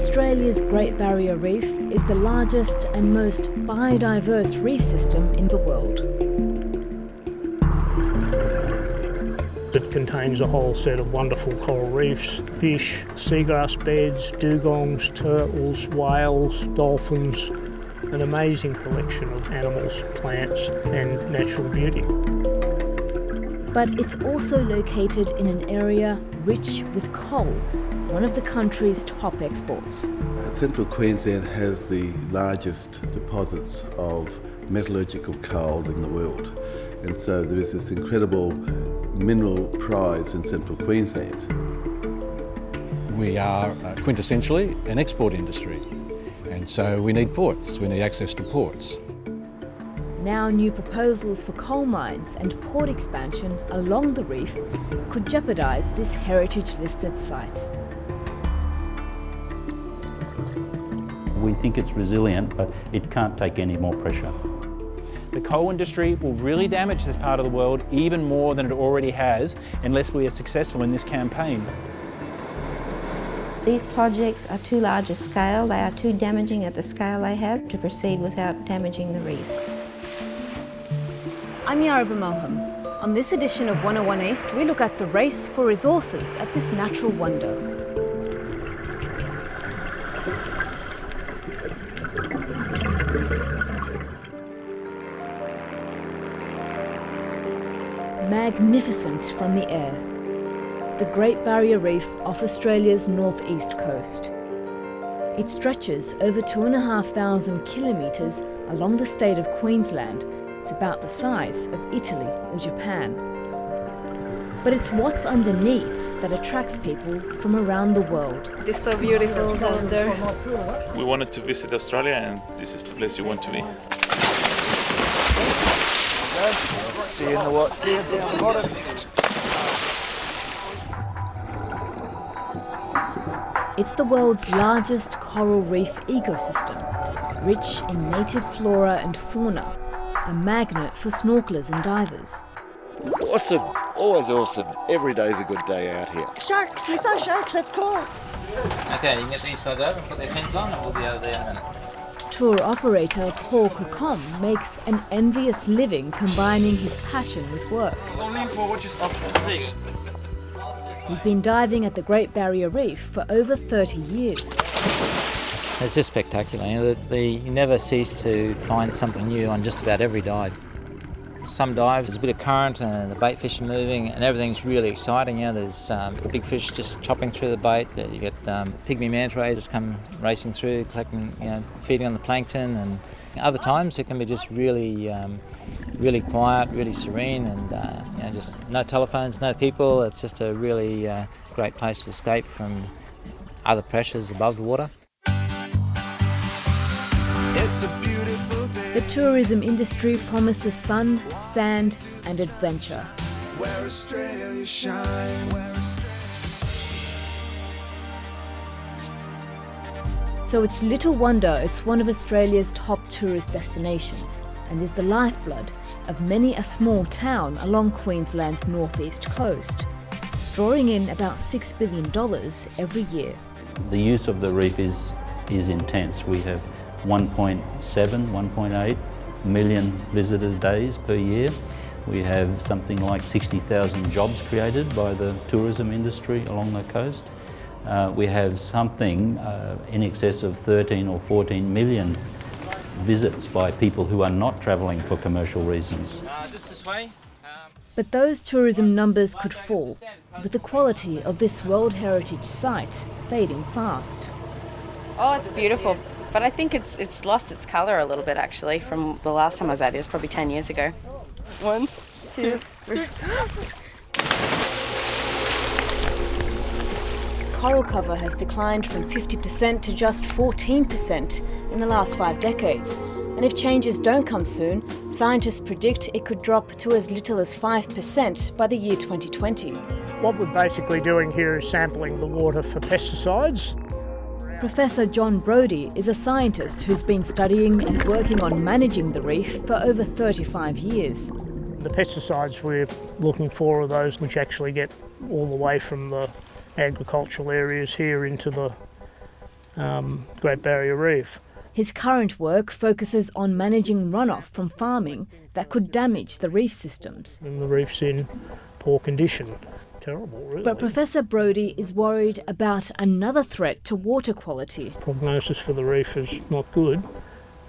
Australia's Great Barrier Reef is the largest and most biodiverse reef system in the world. It contains a whole set of wonderful coral reefs, fish, seagrass beds, dugongs, turtles, whales, dolphins, an amazing collection of animals, plants and natural beauty. But it's also located in an area rich with coal, one of the country's top exports. Central Queensland has the largest deposits of metallurgical coal in the world, and so there is this incredible mineral prize in Central Queensland. We are quintessentially an export industry, and so we need ports, we need access to ports. Now new proposals for coal mines and port expansion along the reef could jeopardise this heritage-listed site. We think it's resilient, but it can't take any more pressure. The coal industry will really damage this part of the world even more than it already has unless we are successful in this campaign. These projects are too large a scale, they are too damaging at the scale they have to proceed without damaging the reef. I'm YAARA MELHEM. On this edition of 101 East, we look at the race for resources at this natural wonder. Magnificent from the air. The Great Barrier Reef off Australia's northeast coast. It stretches over 2,500 kilometres along the state of Queensland. It's about the size of Italy or Japan. But it's what's underneath that attracts people from around the world. It's so beautiful down there. We wanted to visit Australia and this is the place you want to be. See you in the water. See you down the bottom. It's the world's largest coral reef ecosystem, rich in native flora and fauna, a magnet for snorkelers and divers. Awesome, always awesome. Every day's a good day out here. Sharks, we saw sharks, that's cool. Okay, you can get these guys over and put their fins on and we'll be over there in a minute. Tour operator Paul CROCOMBE makes an envious living combining his passion with work. He's been diving at the Great Barrier Reef for over 30 years. It's just spectacular. You never cease to find something new on just about every dive. Some dives, there's a bit of current and the bait fish are moving and everything's really exciting. There's big fish just chopping through the bait. You get pygmy manta rays just come racing through, collecting, feeding on the plankton. And other times it can be just really, really quiet, really serene, and just no telephones, no people. It's just a really great place to escape from other pressures above the water. It's a beautiful day. The tourism industry promises sun, sand and adventure. Where Australia shine, So it's little wonder it's one of Australia's top tourist destinations and is the lifeblood of many a small town along Queensland's northeast coast, drawing in about $6 billion every year. The use of the reef is intense. We have 1.7, 1.8 million visitor days per year. We have something like 60,000 jobs created by the tourism industry along the coast. We have something in excess of 13 or 14 million visits by people who are not travelling for commercial reasons. Just this way. But those tourism numbers could fall, with the quality of this World Heritage Site fading fast. Oh, it's beautiful. But I think it's lost its colour a little bit actually from the last time I was out here. It was probably 10 years ago. 1, 2, 3. Coral cover has declined from 50% to just 14% in the last 5 decades. And if changes don't come soon, scientists predict it could drop to as little as 5% by the year 2020. What we're basically doing here is sampling the water for pesticides. Professor John Brodie is a scientist who's been studying and working on managing the reef for over 35 years. The pesticides we're looking for are those which actually get all the way from the agricultural areas here into the Great Barrier Reef. His current work focuses on managing runoff from farming that could damage the reef systems. And the reef's in poor condition. Terrible, really. But Professor Brodie is worried about another threat to water quality. Prognosis for the reef is not good,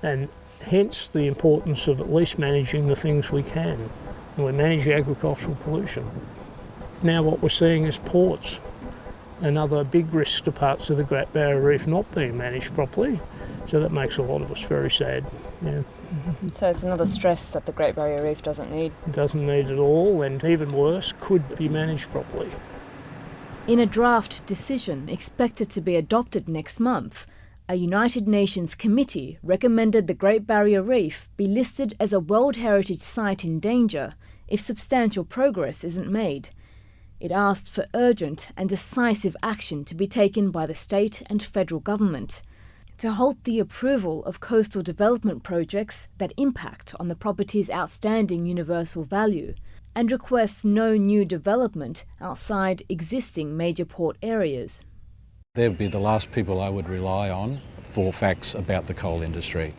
and hence the importance of at least managing the things we can. And we manage agricultural pollution. Now what we're seeing is ports, another big risk to parts of the Great Barrier Reef not being managed properly. So that makes a lot of us very sad. Yeah. So it's another stress that the Great Barrier Reef doesn't need. It doesn't need at all, and even worse, could be managed properly. In a draft decision expected to be adopted next month, a United Nations committee recommended the Great Barrier Reef be listed as a World Heritage Site in danger if substantial progress isn't made. It asked for urgent and decisive action to be taken by the state and federal government to halt the approval of coastal development projects that impact on the property's outstanding universal value, and requests no new development outside existing major port areas. They'd be the last people I would rely on for facts about the coal industry.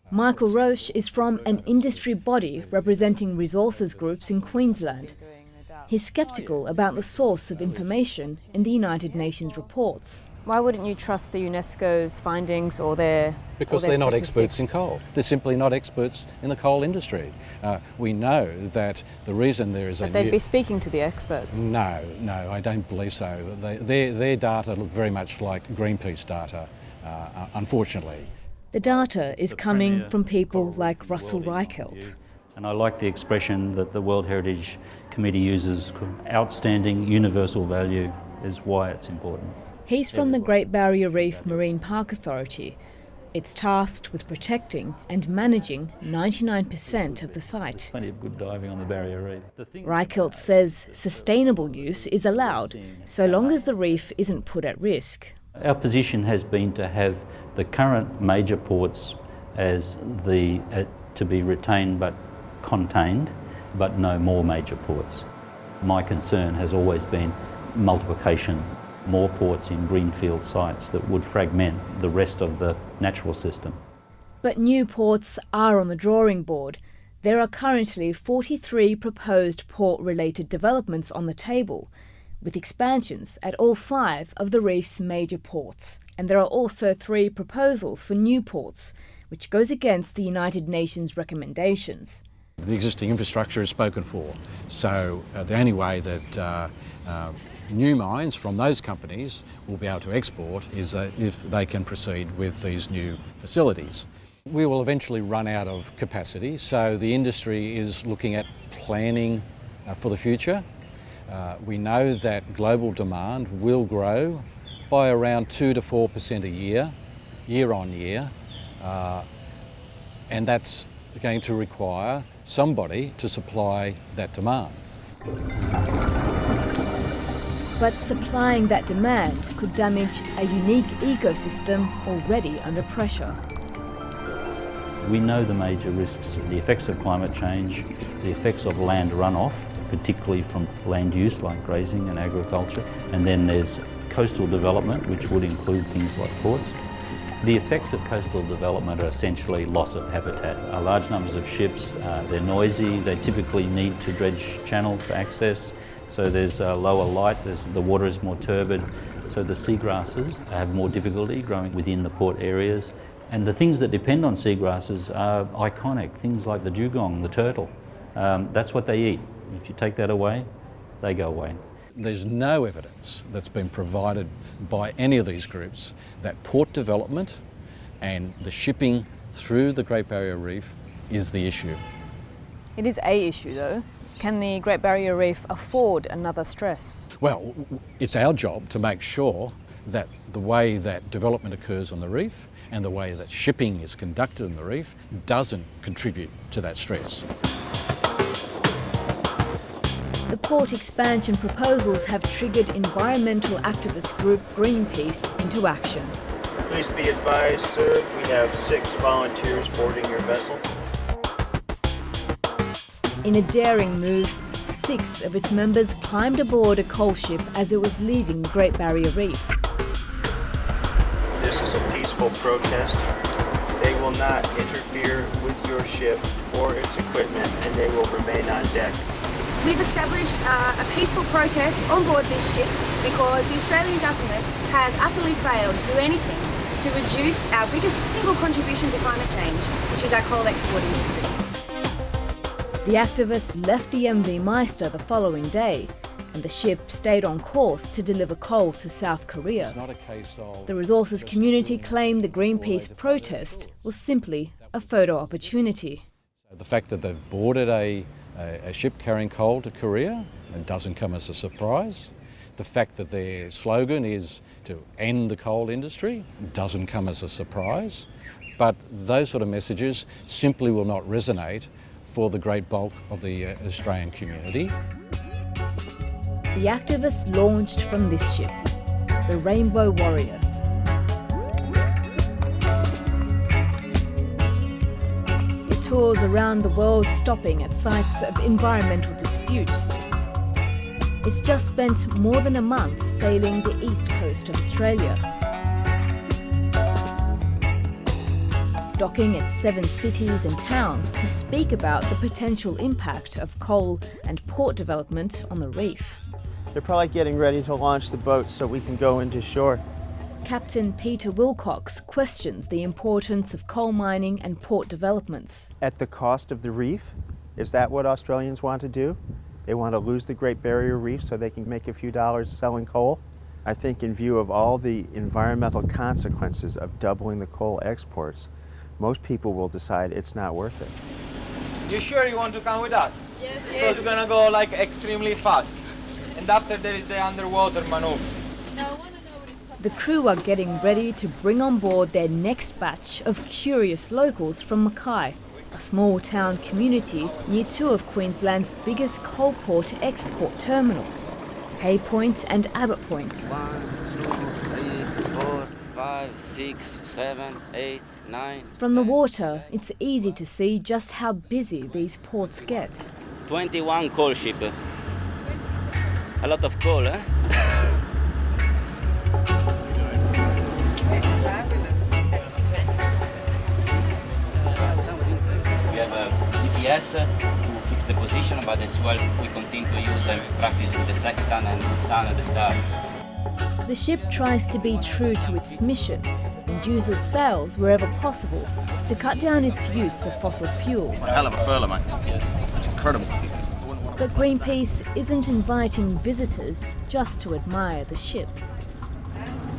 Michael Roche is from an industry body representing resources groups in Queensland. He's sceptical about the source of information in the United Nations reports. Why wouldn't you trust the UNESCO's findings or their Because they're not experts in coal. They're simply not experts in the coal industry. We know that the reason there is But they'd be speaking to the experts. No, I don't believe so. Their data look very much like Greenpeace data, unfortunately. The data is coming from people like Russell REICHELT. And I like the expression that the World Heritage Committee uses, outstanding universal value, is why it's important. He's from the Great Barrier Reef Marine Park Authority. It's tasked with protecting and managing 99% of the site. Plenty of good diving on the Barrier Reef. Reichelt says sustainable use is allowed, so long as the reef isn't put at risk. Our position has been to have the current major ports as to be retained but contained, but no more major ports. My concern has always been multiplication. More ports in greenfield sites that would fragment the rest of the natural system. But new ports are on the drawing board. There are currently 43 proposed port-related developments on the table, with expansions at all 5 of the reef's major ports. And there are also 3 proposals for new ports, which goes against the United Nations recommendations. The existing infrastructure is spoken for, so the only way that new mines from those companies will be able to export is if they can proceed with these new facilities. We will eventually run out of capacity, so the industry is looking at planning for the future. We know that global demand will grow by around 2 to 4% a year on year, and that's going to require somebody to supply that demand. But supplying that demand could damage a unique ecosystem already under pressure. We know the major risks, the effects of climate change, the effects of land runoff, particularly from land use like grazing and agriculture, and then there's coastal development, which would include things like ports. The effects of coastal development are essentially loss of habitat. Large numbers of ships, they're noisy, they typically need to dredge channels for access, so there's lower light, the water is more turbid, so the seagrasses have more difficulty growing within the port areas. And the things that depend on seagrasses are iconic, things like the dugong, the turtle. That's what they eat. If you take that away, they go away. There's no evidence that's been provided by any of these groups that port development and the shipping through the Great Barrier Reef is the issue. It is a issue though. Can the Great Barrier Reef afford another stress? Well, it's our job to make sure that the way that development occurs on the reef and the way that shipping is conducted on the reef doesn't contribute to that stress. The port expansion proposals have triggered environmental activist group Greenpeace into action. Please be advised, sir, we have 6 volunteers boarding your vessel. In a daring move, 6 of its members climbed aboard a coal ship as it was leaving the Great Barrier Reef. protest. They will not interfere with your ship or its equipment, and they will remain on deck. We've established a peaceful protest on board this ship because the Australian government has utterly failed to do anything to reduce our biggest single contribution to climate change, which is our coal export industry. The activists left the MV Meister the following day, and the ship stayed on course to deliver coal to South Korea. It's not a case of The resources community claimed the Greenpeace protest was simply a photo opportunity. the fact that they've boarded a ship carrying coal to Korea, it doesn't come as a surprise. The fact that their slogan is to end the coal industry doesn't come as a surprise. But those sort of messages simply will not resonate for the great bulk of the Australian community. The activists launched from this ship, the Rainbow Warrior. It tours around the world, stopping at sites of environmental dispute. It's just spent more than a month sailing the east coast of Australia, docking at 7 cities and towns to speak about the potential impact of coal and port development on the reef. They're probably getting ready to launch the boats so we can go into shore. Captain Peter WILLCOX questions the importance of coal mining and port developments. At the cost of the reef? Is that what Australians want to do? They want to lose the Great Barrier Reef so they can make a few dollars selling coal? I think in view of all the environmental consequences of doubling the coal exports, most people will decide it's not worth it. You sure you want to come with us? Yes. Because we're gonna go like extremely fast. And after there is the underwater maneuver. The crew are getting ready to bring on board their next batch of curious locals from Mackay, a small town community near two of Queensland's biggest coal port export terminals, Hay Point and Abbott Point. 1, 2, 3, 4, 5, 6, 7, 8, 9. From the water, it's easy to see just how busy these ports get. 21 coal ship. A lot of coal, eh? We have a GPS to fix the position, but as well we continue to use and practice with the sextant and the sun and the stars. The ship tries to be true to its mission and uses sails wherever possible to cut down its use of fossil fuels. What a hell of a furlough, mate. Yes. That's incredible. But Greenpeace isn't inviting visitors just to admire the ship.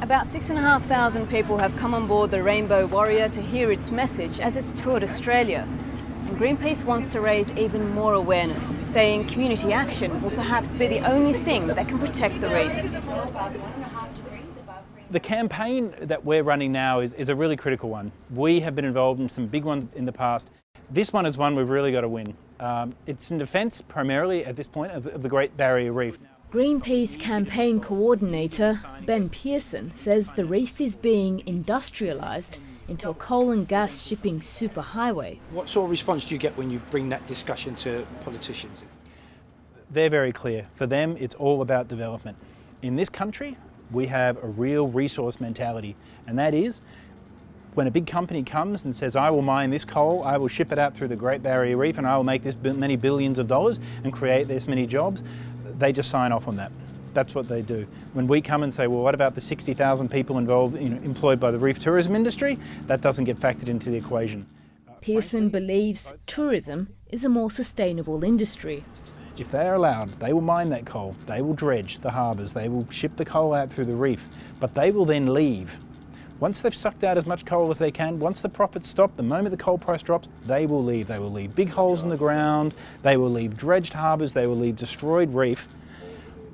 About 6,500 people have come on board the Rainbow Warrior to hear its message as it's toured Australia. And Greenpeace wants to raise even more awareness, saying community action will perhaps be the only thing that can protect the reef. The campaign that we're running now is a really critical one. We have been involved in some big ones in the past. This one is one we've really got to win. It's in defence primarily at this point of the Great Barrier Reef. Greenpeace campaign coordinator Ben Pearson says the reef is being industrialised into a coal and gas shipping superhighway. What sort of response do you get when you bring that discussion to politicians? They're very clear. For them, it's all about development. In this country, we have a real resource mentality, and that is when a big company comes and says, I will mine this coal, I will ship it out through the Great Barrier Reef, and I will make this many billions of dollars and create this many jobs, they just sign off on that. That's what they do. When we come and say, well, what about the 60,000 people involved, employed by the reef tourism industry? That doesn't get factored into the equation. Pearson believes tourism is a more sustainable industry. If they are allowed, they will mine that coal, they will dredge the harbours, they will ship the coal out through the reef, but they will then leave. Once they've sucked out as much coal as they can, once the profits stop, the moment the coal price drops, they will leave. They will leave big holes in the ground, they will leave dredged harbours, they will leave destroyed reef.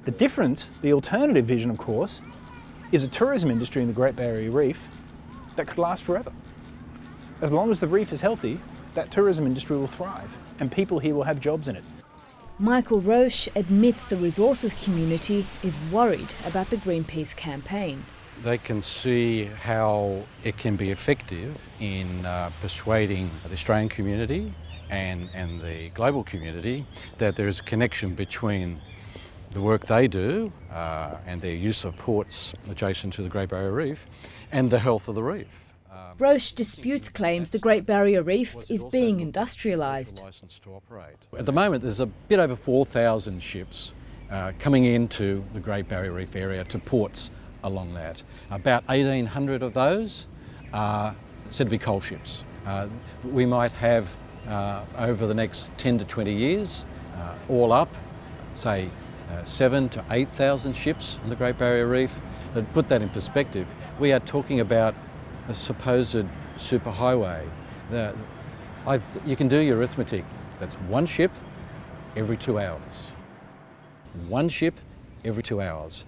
The difference, the alternative vision, of course, is a tourism industry in the Great Barrier Reef that could last forever. As long as the reef is healthy, that tourism industry will thrive and people here will have jobs in it. Michael Roche admits the resources community is worried about the Greenpeace campaign. They can see how it can be effective in persuading the Australian community and the global community that there is a connection between the work they do and their use of ports adjacent to the Great Barrier Reef and the health of the reef. ROCHE disputes claims the Great Barrier Reef is being industrialised. At the moment, there's a bit over 4,000 ships coming into the Great Barrier Reef area to ports along that. About 1,800 of those are said to be coal ships. We might have, over the next 10 to 20 years, all up, say 7,000 to 8,000 ships on the Great Barrier Reef. To put that in perspective, we are talking about a supposed superhighway. You can do your arithmetic. That's one ship every 2 hours. One ship every 2 hours.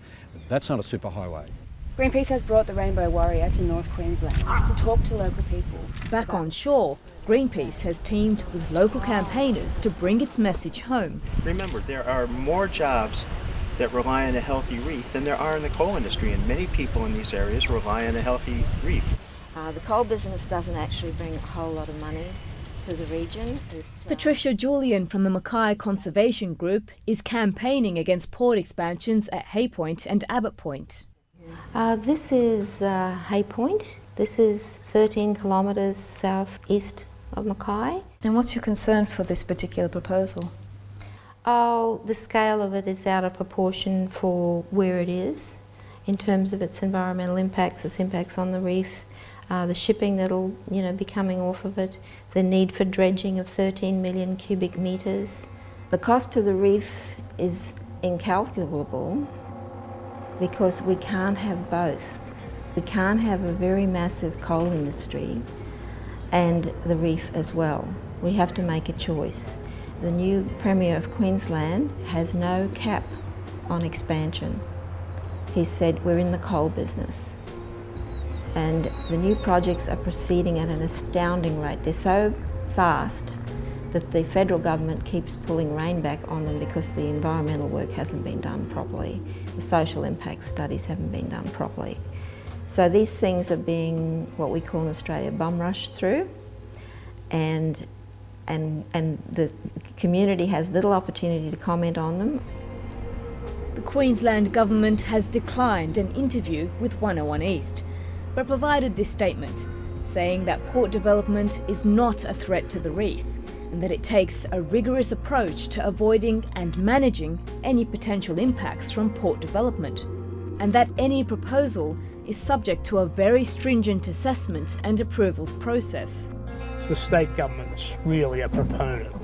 That's not a superhighway. Greenpeace has brought the Rainbow Warrior to North Queensland to talk to local people. Back on shore, Greenpeace has teamed with local campaigners to bring its message home. Remember, there are more jobs that rely on a healthy reef than there are in the coal industry, and many people in these areas rely on a healthy reef. The coal business doesn't actually bring a whole lot of money to the region. Patricia Julian from the Mackay Conservation Group is campaigning against port expansions at Hay Point and Abbott Point. This is Hay Point. This is 13 kilometres southeast of Mackay. And what's your concern for this particular proposal? Oh, the scale of it is out of proportion for where it is in terms of its environmental impacts, its impacts on the reef, the shipping that'll be coming off of it, the need for dredging of 13 million cubic metres. The cost to the reef is incalculable because we can't have both. We can't have a very massive coal industry and the reef as well. We have to make a choice. The new Premier of Queensland has no cap on expansion. He said we're in the coal business. And the new projects are proceeding at an astounding rate. They're so fast that the federal government keeps pulling rein back on them because the environmental work hasn't been done properly. The social impact studies haven't been done properly. So these things are being, what we call in Australia, bum rushed through, and the community has little opportunity to comment on them. The Queensland government has declined an interview with 101 East, but provided this statement, saying that port development is not a threat to the reef, and that it takes a rigorous approach to avoiding and managing any potential impacts from port development, and that any proposal is subject to a very stringent assessment and approvals process. The state government's really a proponent.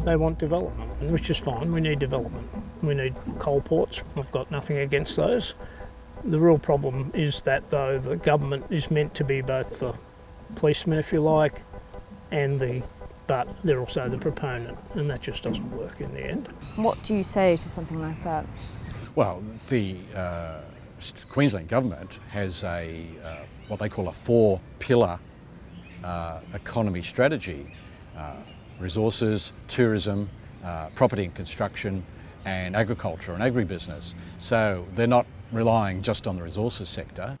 They want development, which is fine. We need development. We need coal ports. I've got nothing against those. The real problem is that, though, the government is meant to be both the policeman, if you like, but they're also the proponent, and that just doesn't work in the end. What do you say to something like that? Well, the Queensland government has what they call a 4-pillar economy strategy: resources, tourism, property and construction, and agriculture and agribusiness. So they're not relying just on the resources sector.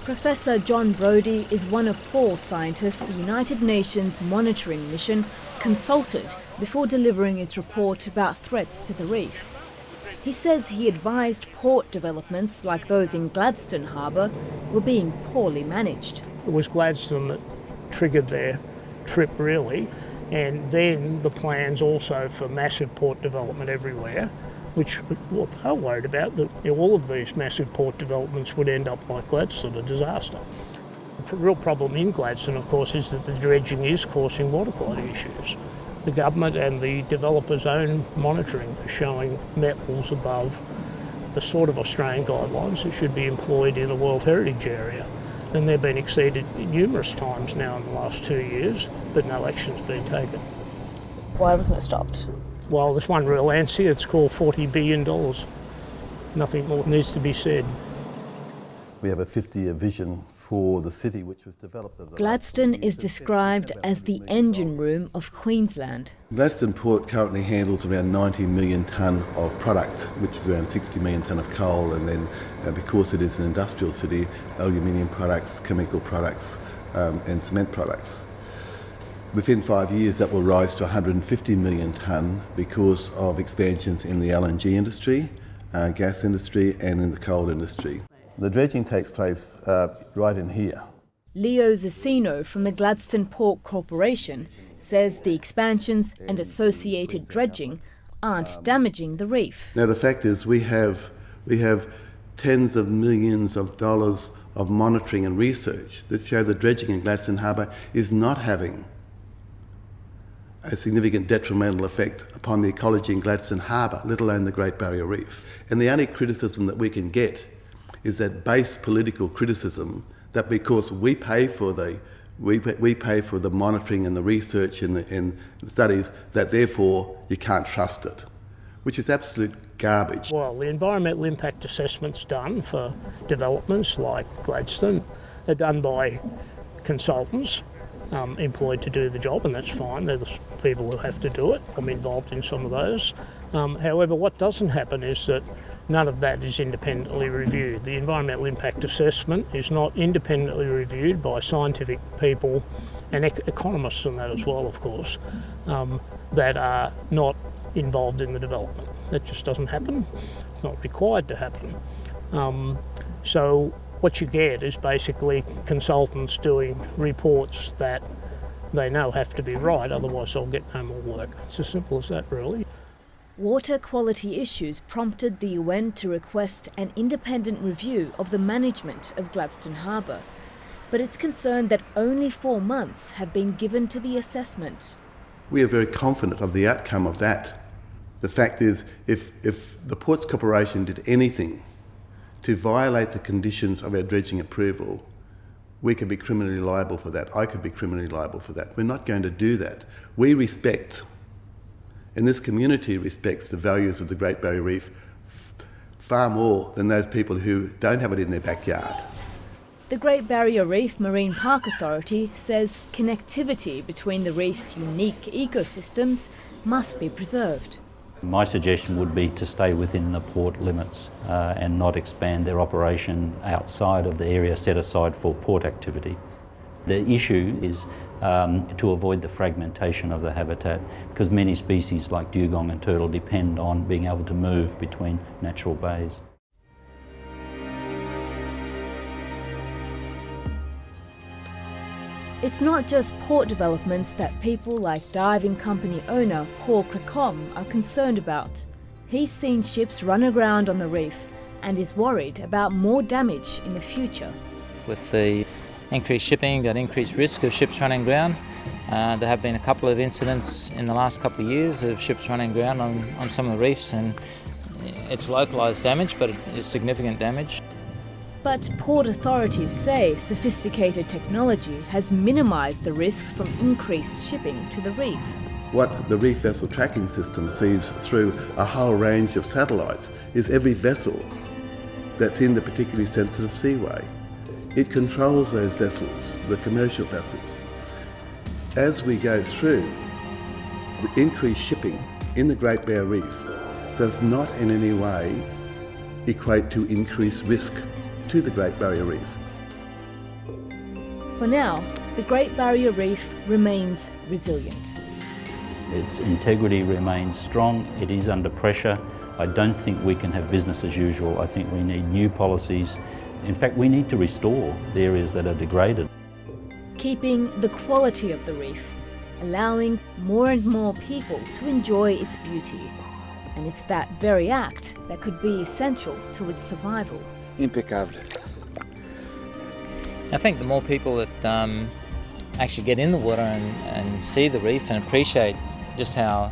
Professor John Brodie is one of 4 scientists the United Nations monitoring mission consulted before delivering its report about threats to the reef. He says he advised port developments like those in Gladstone Harbour were being poorly managed. It was Gladstone that triggered their trip, really, and then the plans also for massive port development everywhere, which what they were worried about, that all of these massive port developments would end up like Gladstone, a disaster. The real problem in Gladstone, of course, is that the dredging is causing water quality issues. The government and the developers' own monitoring are showing metals above the sort of Australian guidelines that should be employed in a World Heritage area. And they've been exceeded numerous times now in the last 2 years, but no action's been taken. Why wasn't it stopped? Well, there's one real answer. It's called $40 billion. Nothing more needs to be said. We have a 50-year vision for the city which was developed over the Gladstone is described as the engine room of Queensland. Gladstone Port currently handles around 90 million tonne of product, which is around 60 million tonne of coal, and then because it is an industrial city, aluminium products, chemical products and cement products. Within 5 years that will rise to 150 million tonne because of expansions in the LNG industry, gas industry and in the coal industry. The dredging takes place right in here. Leo ZUSSINO from the Gladstone Port Corporation says the expansions and associated dredging aren't damaging the reef. Now the fact is we have tens of millions of dollars of monitoring and research that show the dredging in Gladstone Harbour is not having a significant detrimental effect upon the ecology in Gladstone Harbour, let alone the Great Barrier Reef. And the only criticism that we can get is that base political criticism that because we pay for the monitoring and the research and the studies, that therefore you can't trust it, which is absolute garbage. Well, the environmental impact assessments done for developments like Gladstone are done by consultants employed to do the job, and that's fine. They're the people who have to do it. I'm involved in some of those. However, what doesn't happen is that none of that is independently reviewed. The environmental impact assessment is not independently reviewed by scientific people and economists and that as well, of course, that are not involved in the development. That just doesn't happen. It's not required to happen. So what you get is basically consultants doing reports that they know have to be right, otherwise they'll get no more work. It's as simple as that, really. Water quality issues prompted the UN to request an independent review of the management of Gladstone Harbour, but it's concerned that only 4 months have been given to the assessment. We are very confident of the outcome of that. The fact is, if the Ports Corporation did anything to violate the conditions of our dredging approval, we could be criminally liable for that. I could be criminally liable for that. We're not going to do that. We respect, and this community respects, the values of the Great Barrier Reef far more than those people who don't have it in their backyard. The Great Barrier Reef Marine Park Authority says connectivity between the reef's unique ecosystems must be preserved. My suggestion would be to stay within the port limits and not expand their operation outside of the area set aside for port activity. The issue is to avoid the fragmentation of the habitat, because many species like dugong and turtle depend on being able to move between natural bays. It's not just port developments that people like diving company owner Paul CROCOMBE are concerned about. He's seen ships run aground on the reef and is worried about more damage in the future. With the increased shipping, that increased risk of ships running aground. There have been a couple of incidents in the last couple of years of ships running aground on some of the reefs, and it's localised damage, but it is significant damage. But port authorities say sophisticated technology has minimised the risks from increased shipping to the reef. What the reef vessel tracking system sees through a whole range of satellites is every vessel that's in the particularly sensitive seaway. It controls those vessels, the commercial vessels. As we go through, the increased shipping in the Great Barrier Reef does not in any way equate to increased risk to the Great Barrier Reef. For now, the Great Barrier Reef remains resilient. Its integrity remains strong. It is under pressure. I don't think we can have business as usual. I think we need new policies. In fact, we need to restore the areas that are degraded. Keeping the quality of the reef, allowing more and more people to enjoy its beauty. And it's that very act that could be essential to its survival. Impeccable. I think the more people that actually get in the water and see the reef and appreciate just how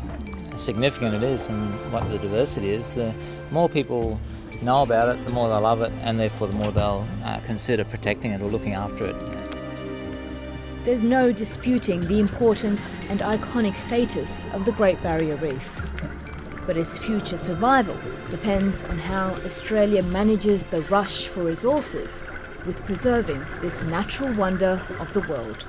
significant it is and what the diversity is, the more people know about it, the more they'll love it, and therefore the more they'll consider protecting it or looking after it. There's no disputing the importance and iconic status of the Great Barrier Reef. But its future survival depends on how Australia manages the rush for resources with preserving this natural wonder of the world.